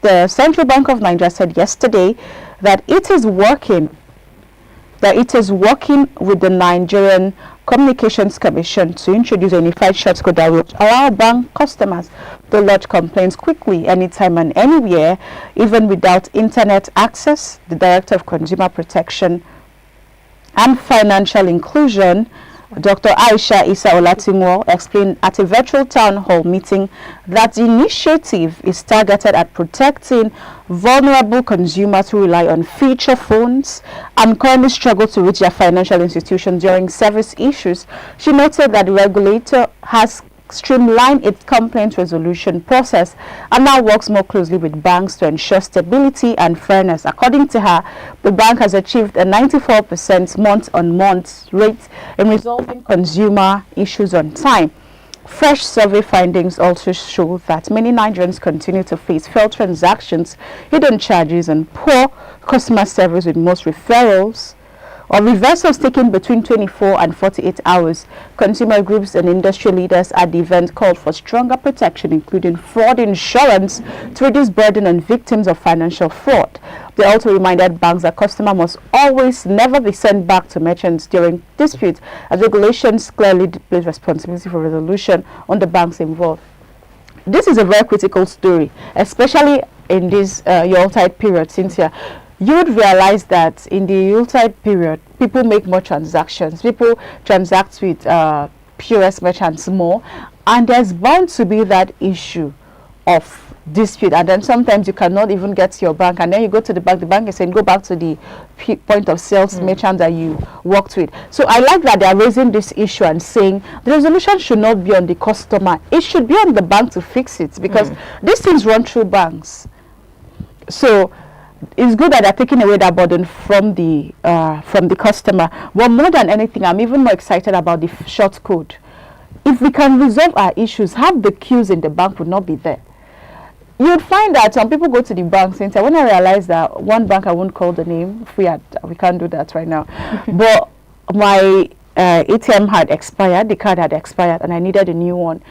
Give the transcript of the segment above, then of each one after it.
the Central Bank of Nigeria said yesterday that it is working with the Nigerian Communications Commission to introduce a unified short code that will allow bank customers to lodge complaints quickly, anytime and anywhere, even without internet access. The Director of Consumer Protection and Financial Inclusion, Dr. Aisha Isa Olatinwo, explained at a virtual town hall meeting that the initiative is targeted at protecting vulnerable consumers who rely on feature phones and currently struggle to reach their financial institutions during service issues. She noted that the regulator has streamlined its complaint resolution process and now works more closely with banks to ensure stability and fairness. According to her, the bank has achieved a 94% month-on-month rate in resolving consumer issues on time. Fresh survey findings also show that many Nigerians continue to face failed transactions, hidden charges, and poor customer service, with most referrals or reversals taken between 24 and 48 hours. Consumer groups and industry leaders at the event called for stronger protection, including fraud insurance, to reduce burden on victims of financial fraud. They also reminded banks that customers must always never be sent back to merchants during disputes, as regulations clearly place responsibility for resolution on the banks involved. This is a very critical story, especially in this Yuletide period, Cynthia. You would realize that in the Yuletide period, people make more transactions. People transact with POS merchants more, and there's bound to be that issue of dispute. And then sometimes you cannot even get to your bank, and then you go to the bank is saying go back to the point of sales merchant that you worked with. So I like that they are raising this issue and saying the resolution should not be on the customer. It should be on the bank to fix it, because these things run through banks. So it's good that they're taking away that burden from the customer. But more than anything, I'm even more excited about the short code. If we can resolve our issues, half the queues in the bank would not be there. You'd find that some people go to the bank, since when I realized that one bank, I won't call the name, we can't do that right now, but my ATM had expired, the card had expired, and I needed a new one.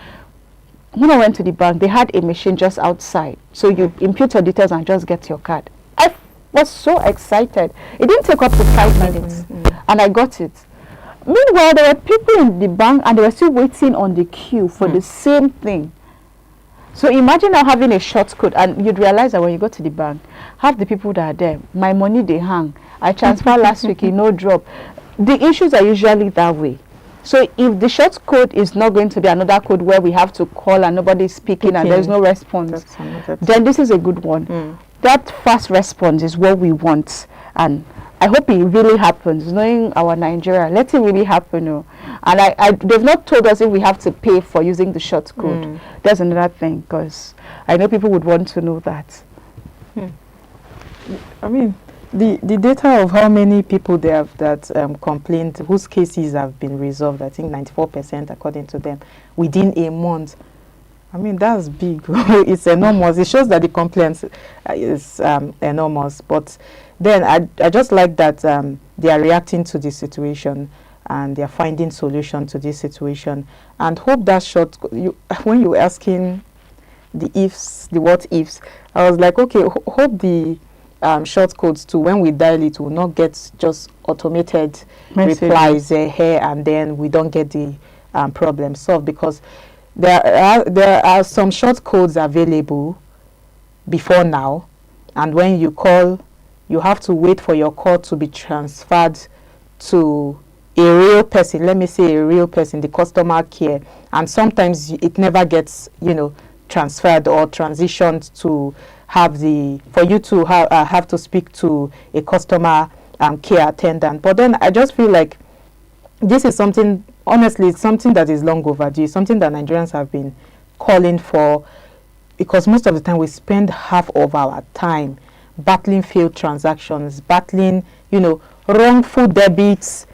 When I went to the bank, they had a machine just outside, so you input your details and just get your card. I was so excited. It didn't take up to 5 minutes, and I got it. Meanwhile, there were people in the bank, and they were still waiting on the queue for the same thing. So imagine now having a short code, and you'd realize that when you go to the bank, half the people that are there, my money they hang. I transferred last week, no drop. The issues are usually that way. So if the short code is not going to be another code where we have to call and nobody's speaking and there's no response, then this is a good one. That fast response is what we want, and I hope it really happens. Knowing our Nigeria, let it really happen. And they've not told us if we have to pay for using the short code. That's another thing, because I know people would want to know that. I mean, the data of how many people they have that complained, whose cases have been resolved, I think 94% according to them, within a month. I mean, that's big. It's enormous. It shows that the complaints is enormous. But then I just like that they are reacting to the situation and they are finding solution to this situation. And hope that when you were asking the ifs, the what ifs, I was like, okay, hope the short codes too, when we dial it, will not get just automated replies here, and then we don't get the problem solved, because there are some short codes available before now, and when you call, you have to wait for your call to be transferred to a real person. Let me say a real person, the customer care, and sometimes it never gets transferred or transitioned to for you to have to speak to a customer care attendant. But then I just feel like this is something, honestly, it's something that is long overdue, something that Nigerians have been calling for, because most of the time we spend half of our time battling failed transactions, battling, wrongful debits,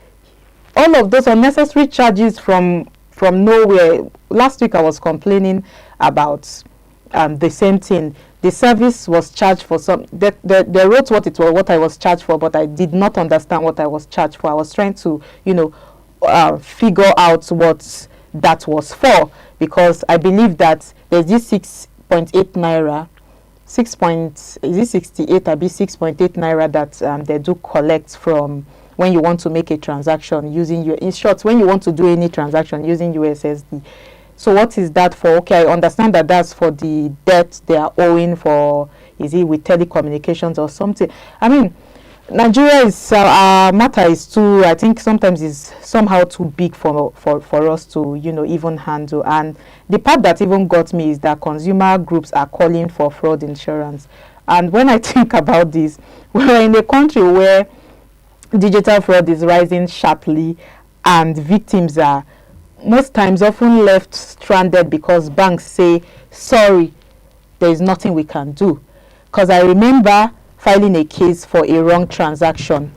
all of those unnecessary charges from nowhere. Last week I was complaining about the same thing. The service was charged for some. They wrote what I was charged for, but I did not understand what I was charged for. I was trying to, figure out what that was for, because I believe that there's this 6.8 naira is it 68 or 6.8 naira that they do collect from when you want to make a transaction using your, in short, when you want to do any transaction using USSD. So what is that for? Okay, I understand that that's for the debt they are owing for, is it with telecommunications or something? I mean, Nigeria is, our matter is too, I think sometimes is somehow too big for us to, you know, even handle. And the part that even got me is that consumer groups are calling for fraud insurance. And when I think about this, we're in a country where digital fraud is rising sharply and victims are most times often left stranded because banks say, sorry, there is nothing we can do. Because I remember filing a case for a wrong transaction,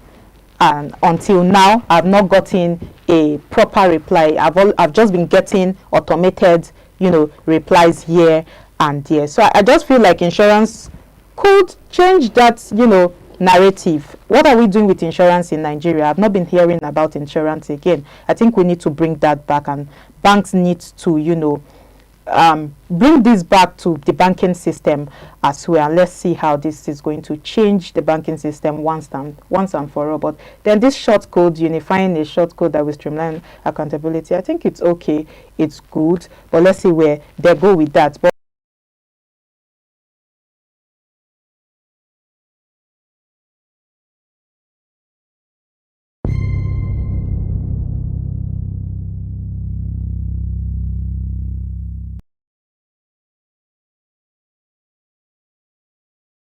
and until now I've not gotten a proper reply. I've just been getting automated, you know, replies here and there. So I just feel like insurance could change that, you know, narrative. What are we doing with insurance in Nigeria? I've not been hearing about insurance again. I think we need to bring that back, and banks need to, you know, bring this back to the banking system as well. Let's see how this is going to change the banking system once and for all. But then this short code, unifying a short code that will streamline accountability, I think it's okay, it's good, but let's see where they go with that. But